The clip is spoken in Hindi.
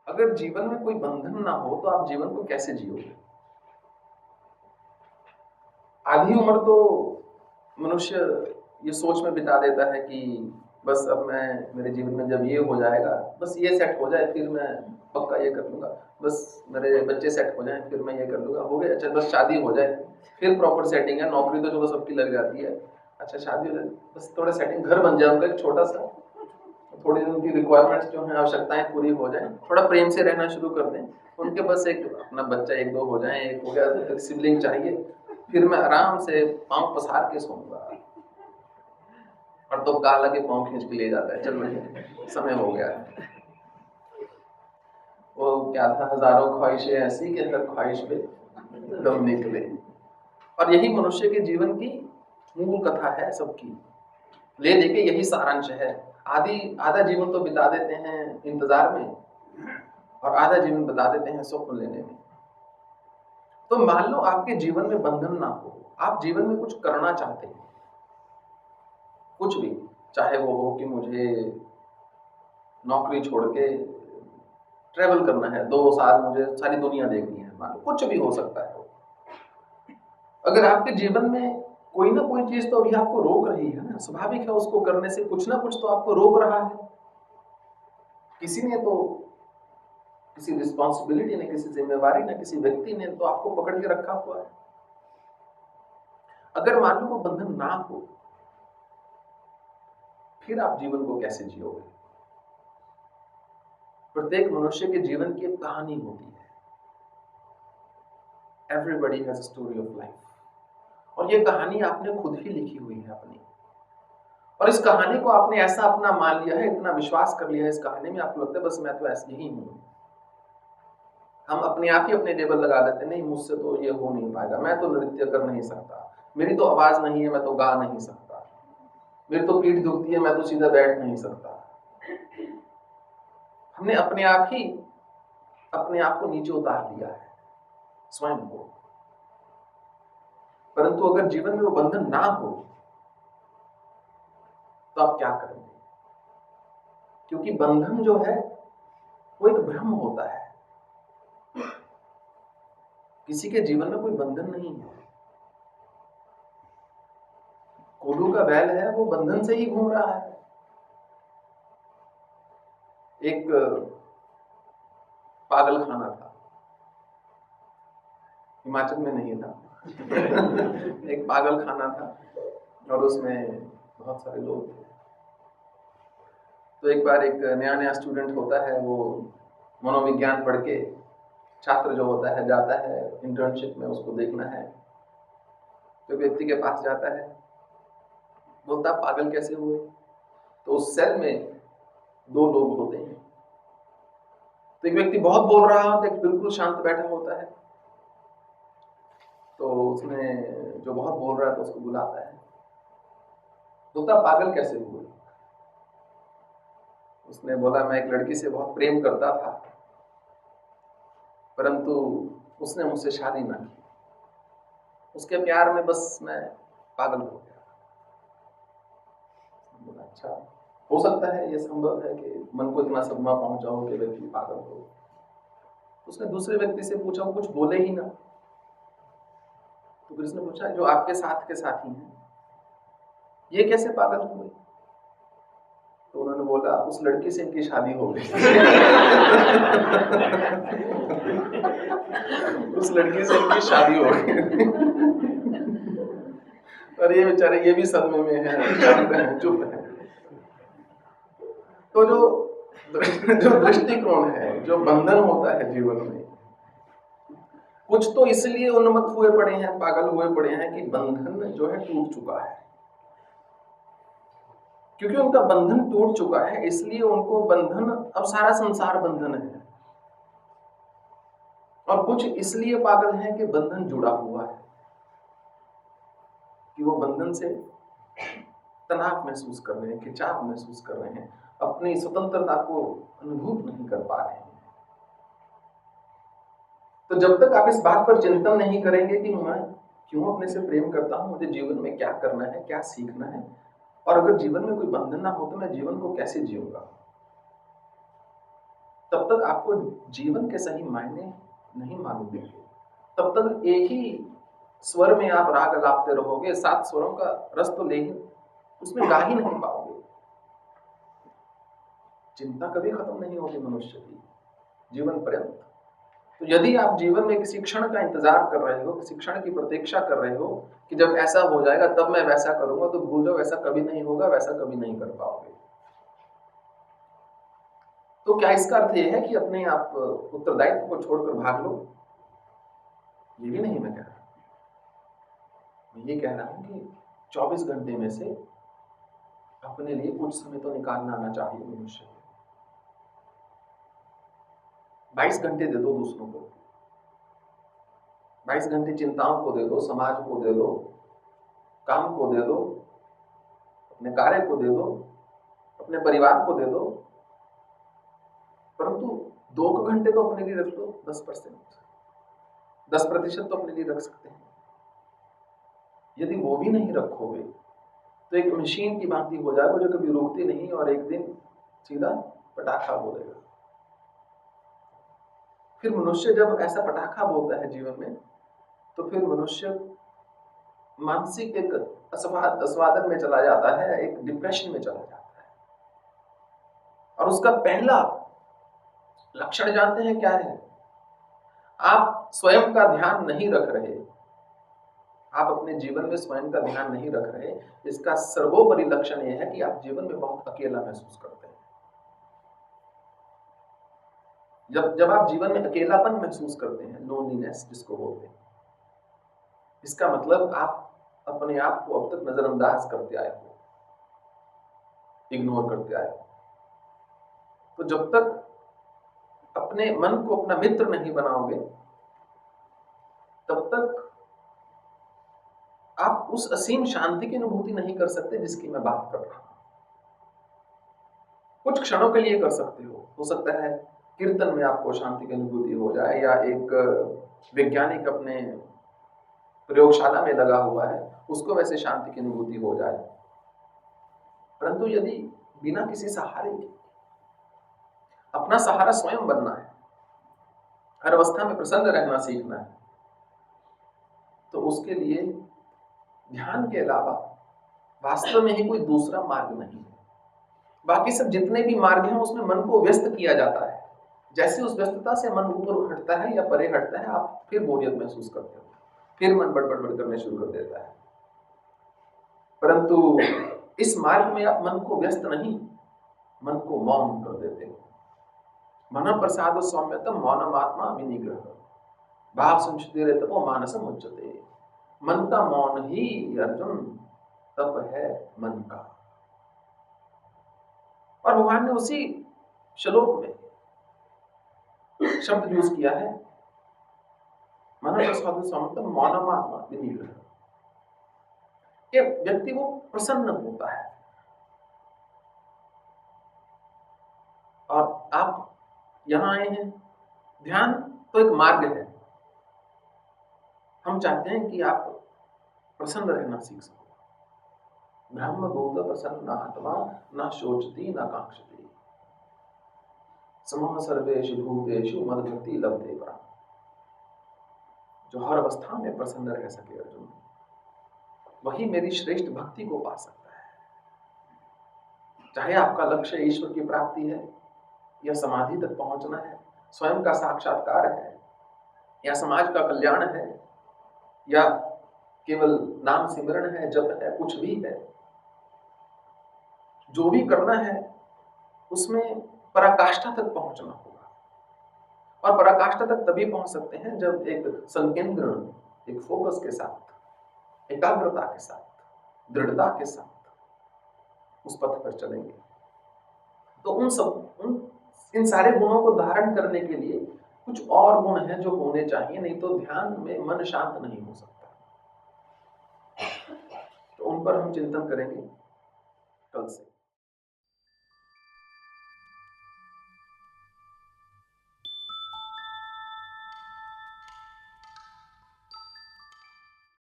अगर जीवन में कोई बंधन ना हो तो आप जीवन को कैसे जियोगे? आधी उम्र तो मनुष्य ये सोच में बिता देता है कि बस अब मैं मेरे जीवन में जब ये हो जाएगा, बस ये सेट हो जाए फिर मैं पक्का ये कर लूँगा, बस मेरे बच्चे सेट हो जाएँ फिर मैं ये कर लूँगा, हो गया, अच्छा बस शादी हो जाए, फिर प्रॉपर सेटिंग है, नौकरी तो चलो सबकी लग जाती है, अच्छा शादी हो जाए, बस थोड़ा सेटिंग, घर बन जाए उनका एक छोटा-सा, थोड़ी उनकी रिक्वायरमेंट्स जो हैं, आवश्यकताएँ पूरी हो जाएँ, थोड़ा प्रेम से रहना शुरू कर दें, उनके बस एक अपना बच्चा 1-2 हो जाएँ, एक हो गया, एक सिबलिंग चाहिए, फिर मैं आराम से पाँव पसार के सोऊँगा। और तो काला के पाँव खींच के ले जाता है, चल भैया समय हो गया है। वो क्या था, हजारों ख्वाहिशें ऐसी कि हर ख्वाहिश पे दम निकले। और यही मनुष्य के जीवन की मूल कथा है सबकी। ले देके यही सारांश है। आधा जीवन तो बिता देते हैं इंतजार में और आधा जीवन बिता देते हैं स्वप्न लेने में। तो मान लो आपके जीवन में बंधन ना हो, आप जीवन में कुछ करना चाहते हैं, कुछ भी, चाहे वो हो कि मुझे नौकरी छोड़ के ट्रेवल करना है, 2 साल मुझे सारी दुनिया देखनी है, मान लो कुछ भी हो सकता है। अगर आपके जीवन में कोई ना कोई चीज तो अभी आपको रोक रही है ना, स्वाभाविक है, उसको करने से कुछ ना कुछ तो आपको रोक रहा है। किसी ने तो, किसी रिस्पॉन्सिबिलिटी ने, किसी जिम्मेवारी ने, किसी व्यक्ति ने तो आपको पकड़ के रखा हुआ है। अगर मान लो वो बंधन ना हो, फिर आप जीवन को कैसे जियोगे? प्रत्येक मनुष्य के जीवन की एक कहानी होती है। Everybody has a story of life. और ये कहानी आपने खुद ही लिखी हुई है अपनी। और इस कहानी को आपने ऐसा अपना मान लिया है, इतना विश्वास कर लिया है इस कहानी में, आपको लगता है बस मैं तो ऐसे ही हूं। हम अपने आप ही अपने लेबल लगा देते हैं, नहीं मुझसे तो ये हो नहीं पाएगा, मैं तो नृत्य कर नहीं सकता, मेरी तो आवाज नहीं है, मैं तो गा नहीं सकता, मेरी तो पीठ दुखती है, मैं तो सीधा बैठ नहीं सकता। हमने अपने आप को नीचे उतार लिया है, स्वयं को। परंतु अगर जीवन में वो बंधन ना हो तो आप क्या करेंगे? क्योंकि बंधन जो है वो एक भ्रम होता है। किसी के जीवन में कोई बंधन नहीं है। कोल्हू का बैल है, वो बंधन से ही घूम रहा है। एक पागल खाना था, हिमाचल में नहीं था। एक पागल खाना था और उसमें बहुत सारे लोग थे। तो एक बार एक नया स्टूडेंट होता है, वो मनोविज्ञान पढ़ के, छात्र जो होता है जाता है इंटर्नशिप में, उसको देखना है। तो व्यक्ति के पास जाता है, बोलता पागल कैसे हुए? तो उस सेल में 2 लोग होते हैं। तो एक व्यक्ति बहुत बोल रहा होता है, एक बिल्कुल शांत बैठा होता है। तो उसमें जो बहुत बोल रहा है तो उसको बुलाता है, बोलता पागल कैसे हुए? उसने बोला मैं एक लड़की से बहुत प्रेम करता था, परंतु उसने मुझसे शादी ना की, उसके प्यार में बस मैं पागल हो गया। बोला अच्छा, हो सकता है, ये संभव है कि मन को इतना सदमा पहुंचा हो कि व्यक्ति पागल हो। उसने दूसरे व्यक्ति से पूछा, वो कुछ बोले ही ना। तो फिर उसने पूछा जो आपके साथ के साथी हैं ये कैसे पागल हुए? तो उन्होंने बोला उस लड़की से इनकी शादी हो गई। उस लड़की से इनकी शादी हो गई। और ये बेचारे ये भी सदमे में है, शांत है, चुप है। तो जो दृष्टिकोण है, जो बंधन होता है जीवन में, कुछ तो इसलिए उन्मत्त हुए पड़े हैं, पागल हुए पड़े हैं कि बंधन जो है टूट चुका है। क्योंकि उनका बंधन टूट चुका है, इसलिए उनको बंधन, अब सारा संसार बंधन है। और कुछ इसलिए पागल हैं कि बंधन जुड़ा हुआ है, कि वो बंधन से तनाव महसूस कर रहे हैं, खिंचाव महसूस कर रहे हैं, अपनी स्वतंत्रता को अनुभूत नहीं कर पा रहे हैं। तो जब तक आप इस बात पर चिंतन नहीं करेंगे कि मैं क्यों अपने से प्रेम करता हूं, मुझे जीवन में क्या करना है, क्या सीखना है, और अगर जीवन में कोई बंधन ना हो तो मैं जीवन को कैसे जीऊंगा, तब तक आपको जीवन के सही मायने नहीं मालूम होंगे। तब तक एक ही स्वर में आप राग लापते रहोगे, 7 स्वरों का रस तो ले ही उसमें गा ही नहीं पाओगे। चिंता कभी खत्म नहीं होगी मनुष्य की जीवन पर्यंत। तो यदि आप जीवन में किसी क्षण का इंतजार कर रहे हो, किसी क्षण की प्रतीक्षा कर रहे हो कि जब ऐसा हो जाएगा तब मैं वैसा करूंगा, तो भूल जाओ, ऐसा कभी नहीं होगा, वैसा कभी नहीं कर पाओगे। तो क्या इसका अर्थ यह है कि अपने आप उत्तरदायित्व को छोड़कर भाग लो? ये भी नहीं मैं कह रहा। मैं ये कह रहा हूं कि 24 घंटे में से अपने लिए कुछ समय तो निकालना आना चाहिए मनुष्य को। 22 घंटे दे दो दूसरों को, 22 घंटे चिंताओं को दे दो, समाज को दे दो, काम को दे दो, अपने कार्य को दे दो, अपने परिवार को दे दो, परंतु 2 घंटे तो अपने लिए रख लो। 10% तो अपने लिए रख सकते हैं। यदि वो भी नहीं रखोगे तो एक मशीन की भांति हो जाएगा जो कभी रुकती नहीं और एक दिन सीधा पटाखा बोलेगा। फिर मनुष्य जब ऐसा पटाखा बोलता है जीवन में, तो फिर मनुष्य मानसिक एक अस्वादन में चला जाता है, एक डिप्रेशन में चला जाता है। और उसका पहला लक्षण जानते हैं क्या है? आप स्वयं का ध्यान नहीं रख रहे, आप अपने जीवन में स्वयं का ध्यान नहीं रख रहे। इसका सर्वोपरि लक्षण यह है कि आप जीवन में बहुत अकेला महसूस करते हैं। जब आप जीवन में अकेलापन महसूस करते हैं, लोनलीनेस जिसको बोलते हैं, इसका मतलब आप अपने आप को अब तक नजरअंदाज करते आए हो, इग्नोर करते आए हो। तो जब तक अपने मन को अपना मित्र नहीं बनाओगे, तब तक आप उस असीम शांति की अनुभूति नहीं कर सकते जिसकी मैं बात कर रहा हूं। कुछ क्षणों के लिए कर सकते हो सकता है कीर्तन में आपको शांति की अनुभूति हो जाए, या एक वैज्ञानिक अपने प्रयोगशाला में लगा हुआ है उसको वैसे शांति की अनुभूति हो जाए। परंतु यदि बिना किसी सहारे के अपना सहारा स्वयं बनना है, हर अवस्था में प्रसन्न रहना सीखना है, तो उसके लिए ध्यान के अलावा वास्तव में ही कोई दूसरा मार्ग नहीं है। बाकी सब जितने भी मार्ग हैं उसमें मन को व्यस्त किया जाता है। जैसे उस व्यस्तता से मन ऊपर हटता है या परे हटता है, आप फिर बोरियत महसूस करते हो, फिर मन बड़बड़ करने शुरू कर देता है। परंतु इस मार्ग में आप मन को व्यस्त नहीं, मन को मौन कर देते हो। मन प्रसाद सौम्यतम मौनम आत्मा विनिग्रह भाव संशुद्धि तपो मानसम उच्चते। मन का मौन ही अर्जुन तप है मन का। और भगवान ने उसी श्लोक में शब्द यूज किया है, मन प्रसाद सौम्यतम मौनम आत्मा विनिग्रह। कि व्यक्ति वो प्रसन्न होता है। और आप यहां आए हैं, ध्यान तो एक मार्ग है। हम चाहते हैं कि आप प्रसन्न रहना सीख सको। ब्रह्मभूत प्रसन्न आत्मा न शोचती न कांक्षती समः सर्वेषु भूतेषु मद्भक्ति लभते परा। जो हर अवस्था में प्रसन्न रह सके अर्जुन, वही मेरी श्रेष्ठ भक्ति को पा सकता है। चाहे आपका लक्ष्य ईश्वर की प्राप्ति है, या समाधि तक पहुंचना है, स्वयं का साक्षात्कार है, या समाज का कल्याण है, या केवल नाम सिमरण है, जप है, कुछ भी है, जो भी करना है उसमें पराकाष्ठा तक पहुंचना होगा। और पराकाष्ठा तक तभी पहुंच सकते हैं जब एक संकेंद्रण, एक फोकस के साथ, एकाग्रता के साथ, दृढ़ता के साथ उस पथ पर चलेंगे। तो इन सारे गुणों को धारण करने के लिए कुछ और गुण हैं जो होने चाहिए, नहीं तो ध्यान में मन शांत नहीं हो सकता। तो उन पर हम चिंतन करेंगे कल से।